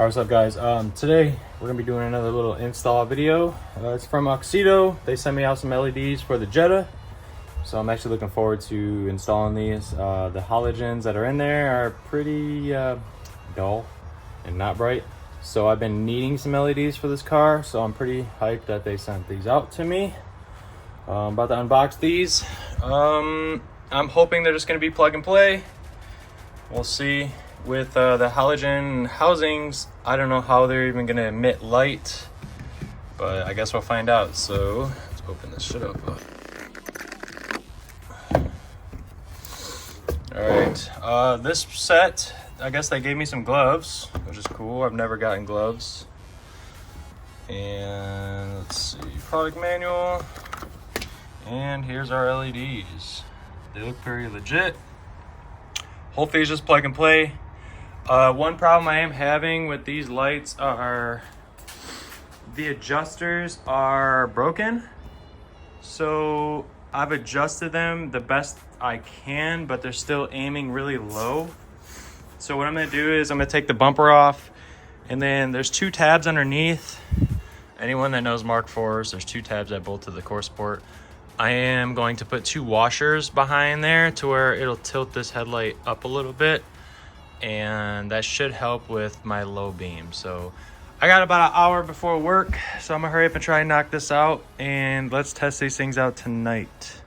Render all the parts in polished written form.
Alright, what's up guys? Today we're gonna be doing another little install video. It's from AUXITO. They sent me out some LEDs for the Jetta, so I'm actually looking forward to installing these. The halogens that are in there are pretty dull and not bright, so I've been needing some LEDs for this car, so I'm pretty hyped that they sent these out to me. I'm about to unbox these. I'm hoping they're just gonna be plug and play. We'll see. With the halogen housings, I don't know how they're even gonna emit light, but I guess we'll find out. So let's open this shit up. All right, this set, I guess they gave me some gloves, which is cool. I've never gotten gloves. And let's see, product manual. And here's our LEDs. They look pretty legit. Hopefully it's just plug and play. One problem I am having with these lights are the adjusters are broken. So I've adjusted them the best I can, but they're still aiming really low. So what I'm gonna do is I'm gonna take the bumper off, and then there's two tabs underneath. Anyone that knows Mark IVs, there's two tabs that bolt to the core support. I am going to put two washers behind there to where it'll tilt this headlight up a little bit, and that should help with my low beam. So I got about an hour before work, so I'm gonna hurry up and try and knock this out, and let's test these things out tonight.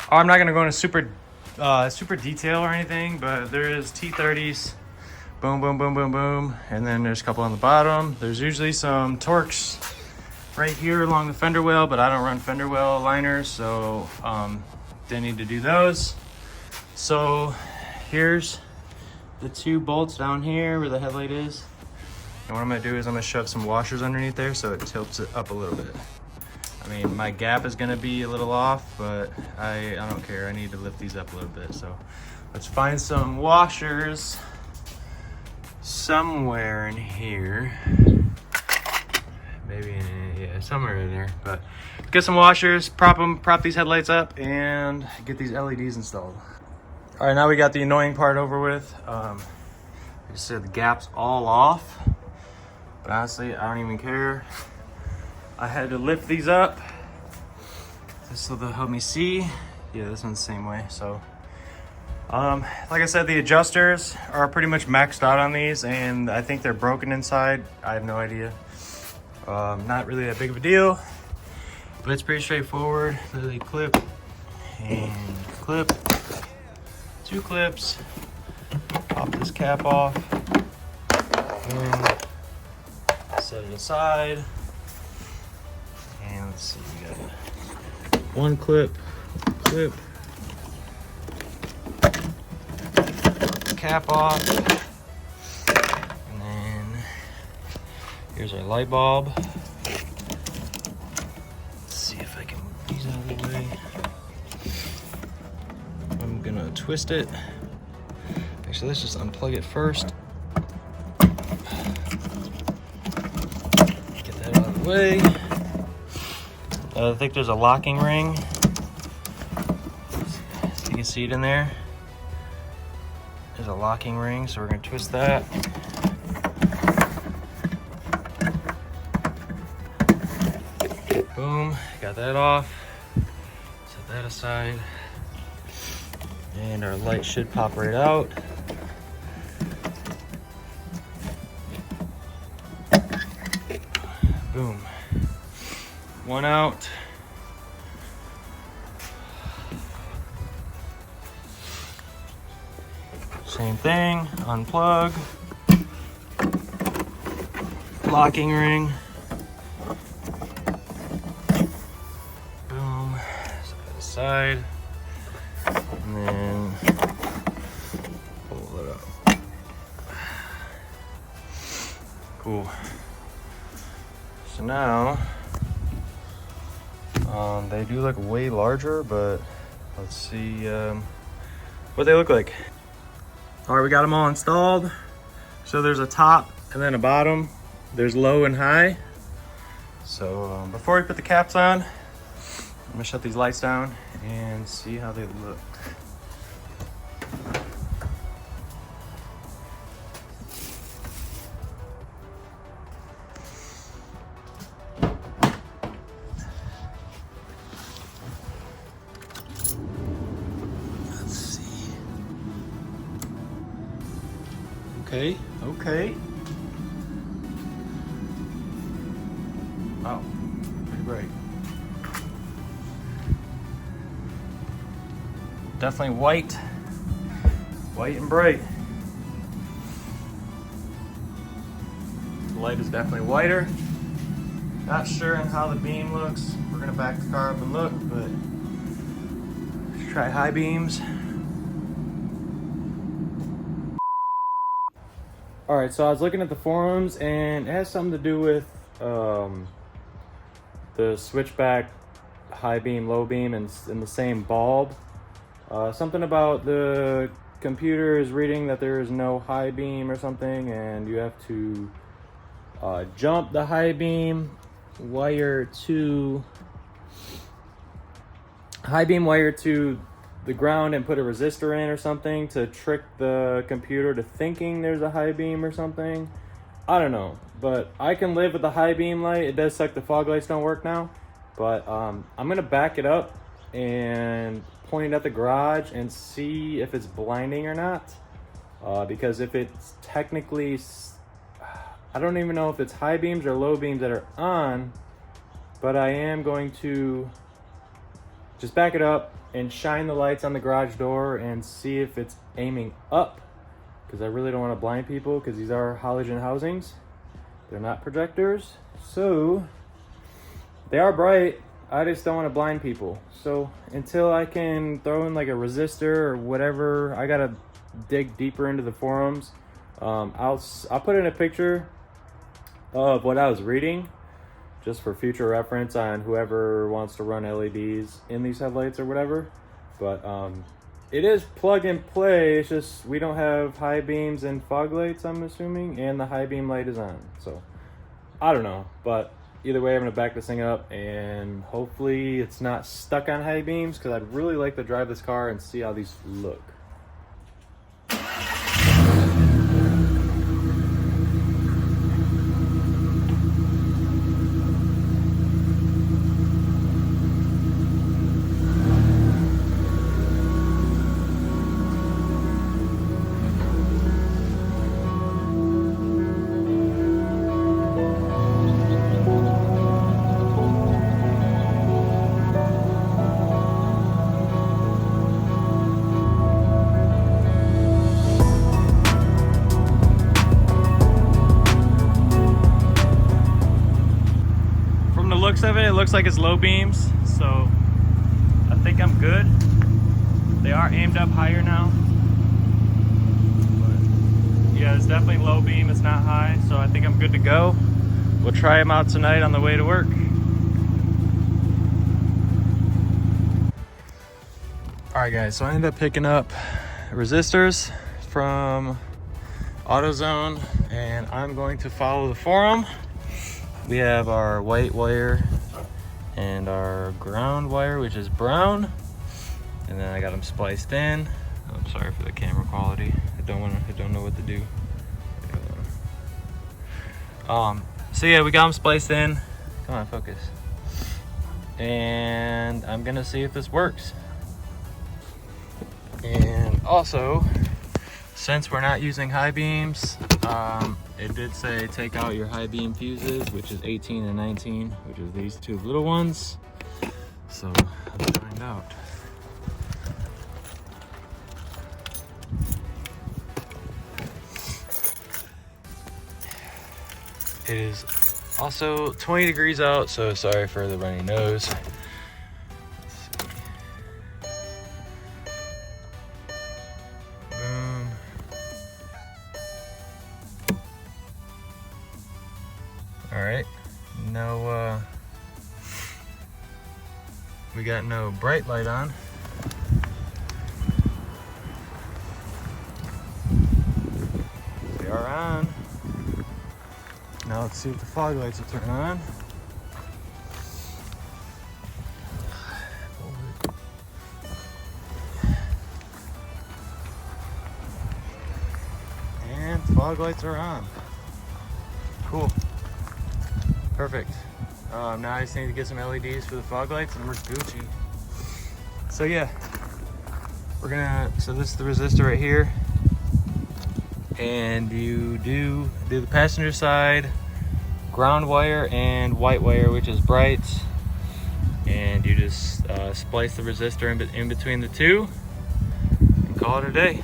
I'm not gonna go into super detail or anything, but there is T30s, boom, boom, boom, boom, boom, and then there's a couple on the bottom. There's usually some Torx right here along the fender well, but I don't run fender well liners, so didn't need to do those. So here's the two bolts down here where the headlight is, and what I'm gonna do is I'm gonna shove some washers underneath there so it tilts it up a little bit. I mean, my gap is gonna be a little off, but I don't care. I need to lift these up a little bit. So let's find some washers somewhere in here. Maybe yeah, somewhere in there. But get some washers, prop these headlights up, and get these LEDs installed. All right, now we got the annoying part over with. Like I said, the gap's all off, but honestly, I don't even care. I had to lift these up just so they'll help me see. Yeah, this one's the same way. So, like I said, the adjusters are pretty much maxed out on these, and I think they're broken inside. I have no idea. Not really that big of a deal, but it's pretty straightforward. Literally clip and clip, two clips, pop this cap off, and set it aside. And let's see, we got one clip, cap off, and then here's our light bulb. Let's see if I can move these out of the way. I'm gonna twist it. Actually, let's just unplug it first. Get that out of the way. I think there's a locking ring. You can see it in there. There's a locking ring, so we're gonna twist that. Boom, got that off. Set that aside. And our light should pop right out. Boom. One out. Same thing, unplug. Locking ring. Boom. Set that aside. And then pull it up. Cool. So now, they do look way larger, but let's see what they look like. All right, we got them all installed. So there's a top and then a bottom. There's low and high. So before we put the caps on, I'm gonna shut these lights down and see how they look. Okay. Wow, pretty bright. Definitely white and bright. The light is definitely whiter. Not sure on how the beam looks. We're gonna back the car up and look, but let's try high beams. All right, so I was looking at the forums and it has something to do with the switchback high beam, low beam in the same bulb. Something about the computer is reading that there is no high beam or something, and you have to jump the high beam wire to the ground and put a resistor in or something to trick the computer to thinking there's a high beam or something. I don't know, but I can live with the high beam light. It does suck the fog lights don't work now, but I'm gonna back it up and point it at the garage and see if it's blinding or not. Because if it's technically, I don't even know if it's high beams or low beams that are on, but I am going to just back it up and shine the lights on the garage door and see if it's aiming up, because I really don't want to blind people, because these are halogen housings. They're not projectors, so they are bright. I just don't want to blind people. So until I can throw in like a resistor or whatever, I gotta dig deeper into the forums. I'll put in a picture of what I was reading, just for future reference on whoever wants to run LEDs in these headlights or whatever. But it is plug and play. It's just we don't have high beams and fog lights, I'm assuming, and the high beam light is on. So I don't know, but either way, I'm gonna back this thing up and hopefully it's not stuck on high beams, because I'd really like to drive this car and see how these look. Looks of it looks like it's low beams, so I think I'm good. They are aimed up higher now, but yeah, it's definitely low beam, it's not high, so I think I'm good to go. We'll try them out tonight on the way to work. All right guys, so I ended up picking up resistors from AutoZone and I'm going to follow the forum. We have our white wire and our ground wire, which is brown, and then I got them spliced in. Oh, I'm sorry for the camera quality. I don't know what to do. So yeah, we got them spliced in. Come on, focus. And I'm gonna see if this works. And also, since we're not using high beams, it did say take out your high beam fuses, which is 18 and 19, which is these two little ones. So let's find out. It is also 20 degrees out, so sorry for the runny nose. All right, no, we got no bright light on. Now let's see if the fog lights will turn on. And fog lights are on. Cool. Perfect. Now I just need to get some LEDs for the fog lights and we're Gucci. So yeah, so this is the resistor right here. And you do the passenger side ground wire and white wire, which is bright. And you just splice the resistor in between the two and call it a day.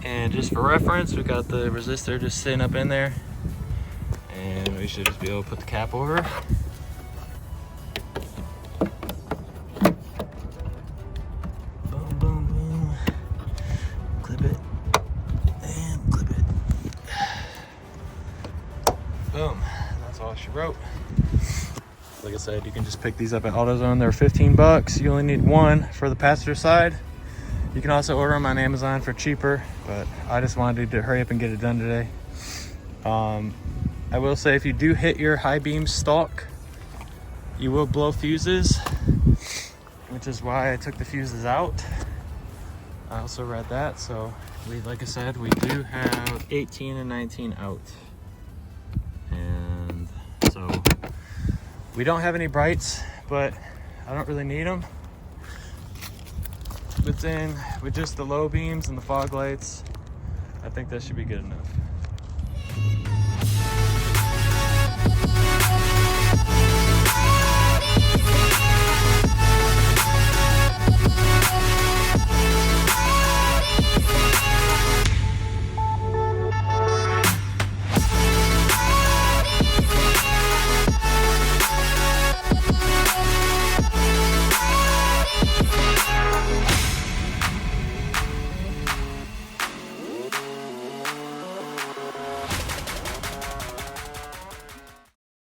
And just for reference, we got the resistor just sitting up in there. And we should just be able to put the cap over. Boom, boom, boom. Clip it. And clip it. Boom. That's all she wrote. Like I said, you can just pick these up at AutoZone. They're 15 bucks. You only need one for the passenger side. You can also order them on Amazon for cheaper, but I just wanted to hurry up and get it done today. I will say, if you do hit your high beam stalk, you will blow fuses, which is why I took the fuses out. I also read that, so like I said, we do have 18 and 19 out. And so we don't have any brights, but I don't really need them. But then with just the low beams and the fog lights, I think that should be good enough.